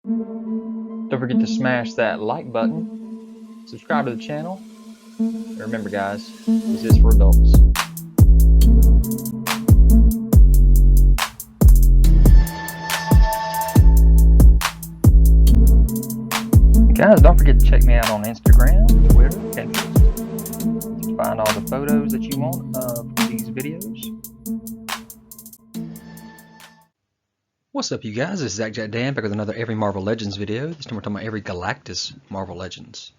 Don't forget to smash that like button, subscribe to the channel, and remember guys, this is for adults. Guys, don't forget to check me out on Instagram, Twitter, Pinterest to find all the photos that you want of these videos. What's up you guys, this is ZacJacDan back with another Every Marvel Legends video. This time we're talking about Every Galactus Marvel Legends.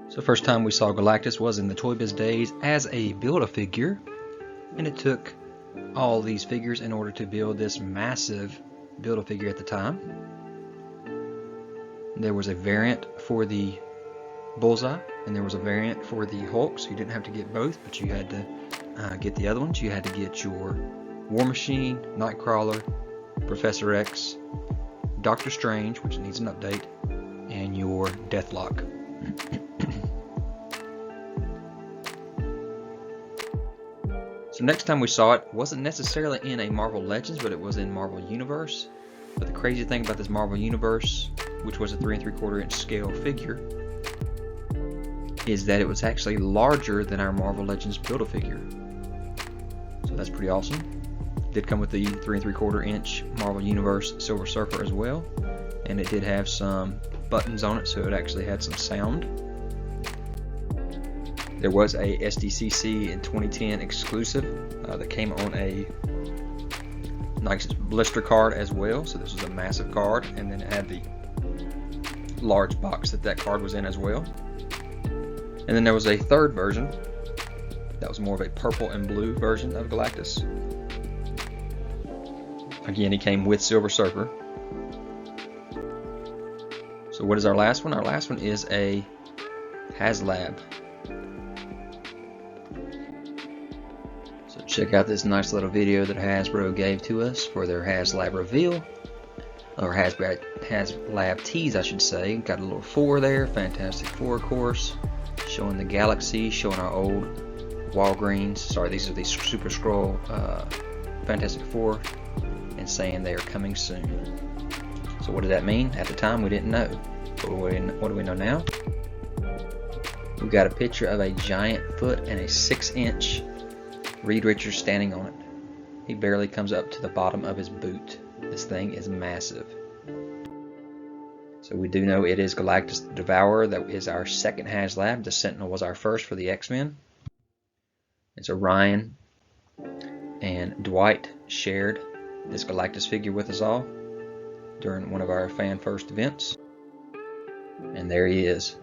So first time we saw Galactus was in the Toy Biz days as a Build-A-Figure, and it took all these figures in order to build this massive Build-A-Figure at the time. There was a variant for the Bullseye, and there was a variant for the Hulk, so you didn't have to get both, but you had to get the other ones. You had to get your War Machine, Nightcrawler, Professor X, Doctor Strange, which needs an update, and your Deathlock. So next time we saw it wasn't necessarily in a Marvel Legends, but it was in Marvel Universe. But the crazy thing about this Marvel Universe, which was a 3 3/4 inch scale figure, is that it was actually larger than our Marvel Legends Build-A-Figure. So that's pretty awesome. It did come with the 3 3/4 inch Marvel Universe Silver Surfer as well, and it did have some buttons on it, so it actually had some sound. There was a SDCC in 2010 exclusive that came on a nice blister card as well, so this was a massive card, and then it had the large box that card was in as well. And then there was a third version that was more of a purple and blue version of Galactus. Again, he came with Silver Surfer. So what is our last one? Our last one is a Haslab. So check out this nice little video that Hasbro gave to us for their Haslab reveal. Or Haslab tease, I should say. Got a little 4 there, Fantastic Four of course. Showing the Galaxy, showing our old Walgreens. Sorry, these are the Super Skrull Fantastic Four, and saying they are coming soon. So what did that mean? At the time, we didn't know. But what do we know now? We've got a picture of a giant foot and a 6-inch Reed Richards standing on it. He barely comes up to the bottom of his boot. This thing is massive. So we do know it is Galactus the Devourer. That is our second Haslab. The Sentinel was our first for the X-Men. And so Ryan and Dwight shared this Galactus figure with us all during one of our fan first events. And there he is.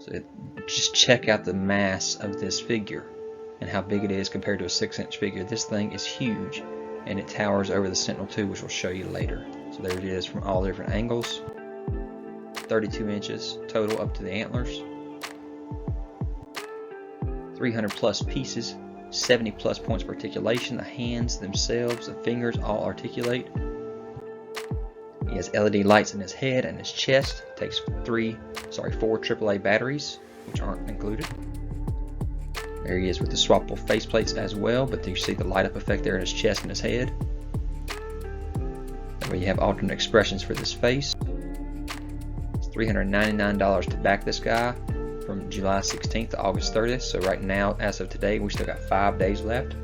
So just check out the mass of this figure and how big it is compared to a 6-inch figure. This thing is huge, and it towers over the Sentinel 2, which we'll show you later. So there it is from all different angles. 32 inches total up to the antlers. 300 plus pieces, 70 plus points per articulation. The hands themselves, the fingers all articulate. He has LED lights in his head and his chest. Takes 4 AAA batteries, which aren't included. There he is with the swappable faceplates as well, but you see the light up effect there in his chest and his head. That way you have alternate expressions for this face. It's $399 to back this guy from July 16th to August 30th. So right now, as of today, we still got 5 days left.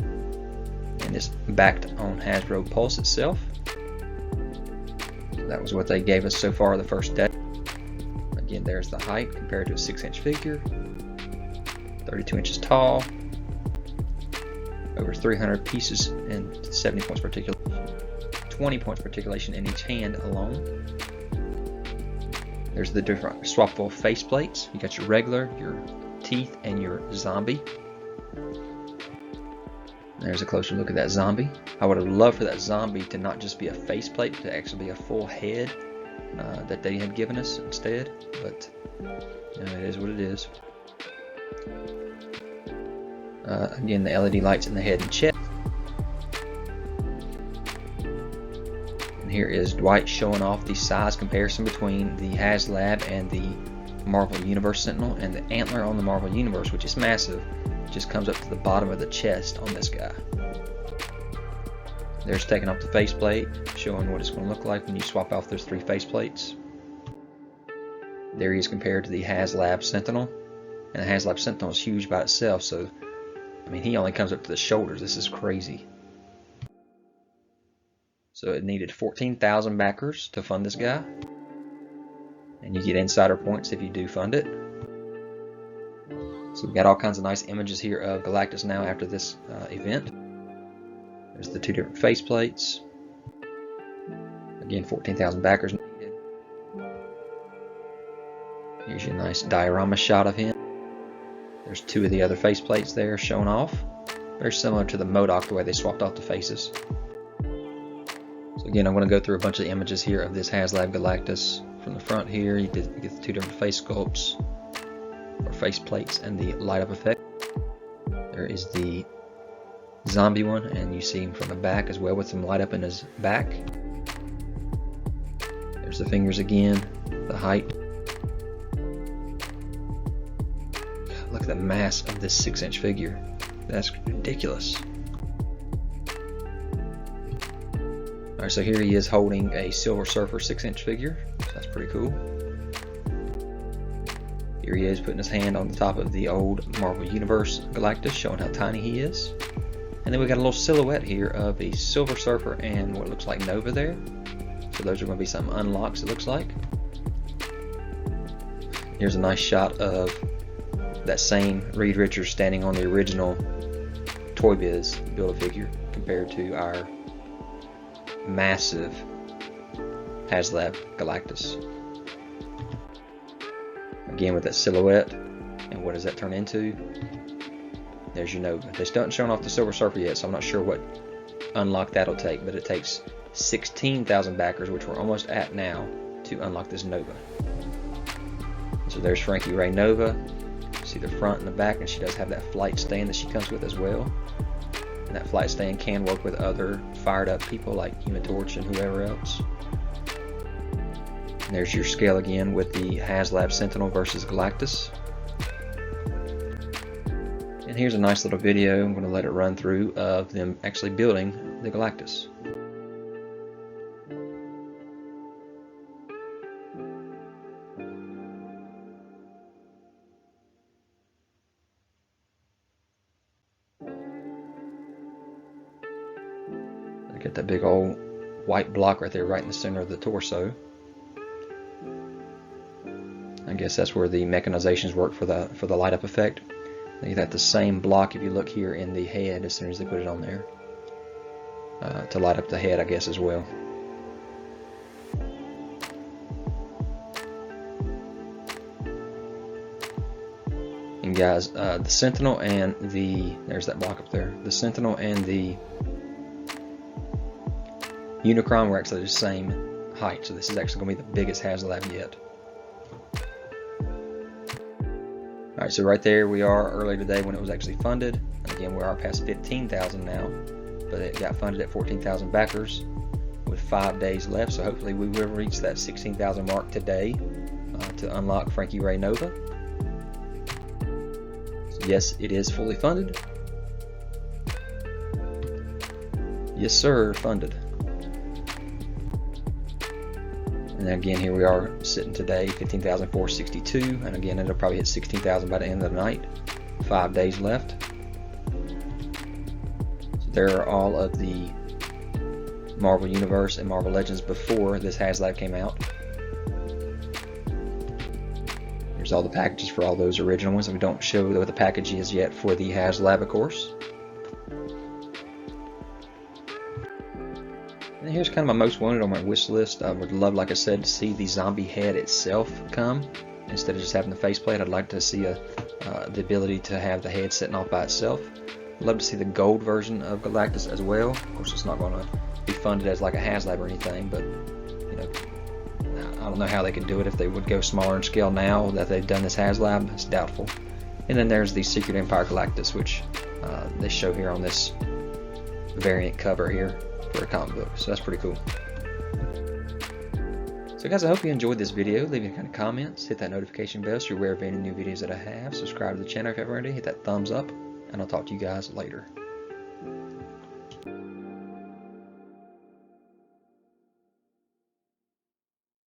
And it's backed on Hasbro Pulse itself. So that was what they gave us so far the first day. Again, there's the height compared to a 6-inch figure. 32 inches tall, over 300 pieces, and 70 points per articulation. 20 points per articulation in each hand alone. There's the different swappable faceplates. You got your regular, your teeth, and your zombie. There's a closer look at that zombie. I would have loved for that zombie to not just be a faceplate, but to actually be a full head that they had given us instead. But you know, it is what it is. Again, the LED lights in the head and chest. And here is Dwight showing off the size comparison between the Haslab and the Marvel Universe Sentinel, and the antler on the Marvel Universe, which is massive, just comes up to the bottom of the chest on this guy. There's taking off the faceplate, showing what it's going to look like when you swap off those 3 faceplates. There he is compared to the Haslab Sentinel, and the Haslab Sentinel is huge by itself, so I mean he only comes up to the shoulders. This is crazy. So it needed 14,000 backers to fund this guy, and you get insider points if you do fund it. So we've got all kinds of nice images here of Galactus now after this event. There's the 2 different faceplates. Again, 14,000 backers needed. Here's your nice diorama shot of him. There's 2 of the other faceplates there showing off. Very similar to the MODOK, the way they swapped off the faces. So again, I'm going to go through a bunch of images here of this Haslab Galactus. From the front here, you get the 2 different face sculpts, or face plates, and the light up effect. There is the zombie one, and you see him from the back as well with some light up in his back. There's the fingers again, the height. Look at the mass of this 6-inch figure. That's ridiculous. Alright, so here he is holding a Silver Surfer 6-inch figure. So that's pretty cool. Here he is putting his hand on the top of the old Marvel Universe Galactus, showing how tiny he is. And then we got a little silhouette here of a Silver Surfer and what looks like Nova there. So those are going to be some unlocks, it looks like. Here's a nice shot of that same Reed Richards standing on the original Toy Biz Build-A-Figure compared to our massive Haslab Galactus. Again with that silhouette, and what does that turn into? There's your Nova. They still haven't shown off the Silver Surfer yet, so I'm not sure what unlock that'll take, but it takes 16,000 backers, which we're almost at now, to unlock this Nova. So there's Frankie Raye Nova. See the front and the back, and she does have that flight stand that she comes with as well. And that flight stand can work with other fired up people like Human Torch and whoever else. And there's your scale again with the Haslab Sentinel versus Galactus. And here's a nice little video, I'm going to let it run through, of them actually building the Galactus. Get that big old white block right there, right in the center of the torso. I guess that's where the mechanizations work for the light up effect. They got the same block if you look here in the head as soon as they put it on there to light up the head, I guess, as well. And guys, the Sentinel and there's that block up there. The Sentinel and the Unicron were actually the same height, so this is actually going to be the biggest Haslab yet. Alright, so right there we are earlier today when it was actually funded. And again, we are past 15,000 now, but it got funded at 14,000 backers with 5 days left, so hopefully we will reach that 16,000 mark today to unlock Frankie Raye Nova. So yes, it is fully funded. Yes sir, funded. And again, here we are sitting today, 15,462, and again it'll probably hit 16,000 by the end of the night. 5 days left. So there are all of the Marvel Universe and Marvel Legends before this Haslab came out. Here's all the packages for all those original ones. We don't show what the package is yet for the Haslab, of course. And here's kind of my most wanted on my wish list. I would love, like I said, to see the zombie head itself come instead of just having the faceplate. I'd like to see the ability to have the head sitting off by itself. I'd love to see the gold version of Galactus as well. Of course, it's not going to be funded as like a Haslab or anything, but you know, I don't know how they could do it if they would go smaller in scale now that they've done this Haslab. It's doubtful. And then there's the Secret Empire Galactus, which they show here on this variant cover here for a comic book, so that's pretty cool. So guys, I hope you enjoyed this video. Leave any kind of comments, hit that notification bell so you're aware of any new videos that I have. Subscribe to the channel if you haven't already, hit that thumbs up. and I'll talk to you guys later.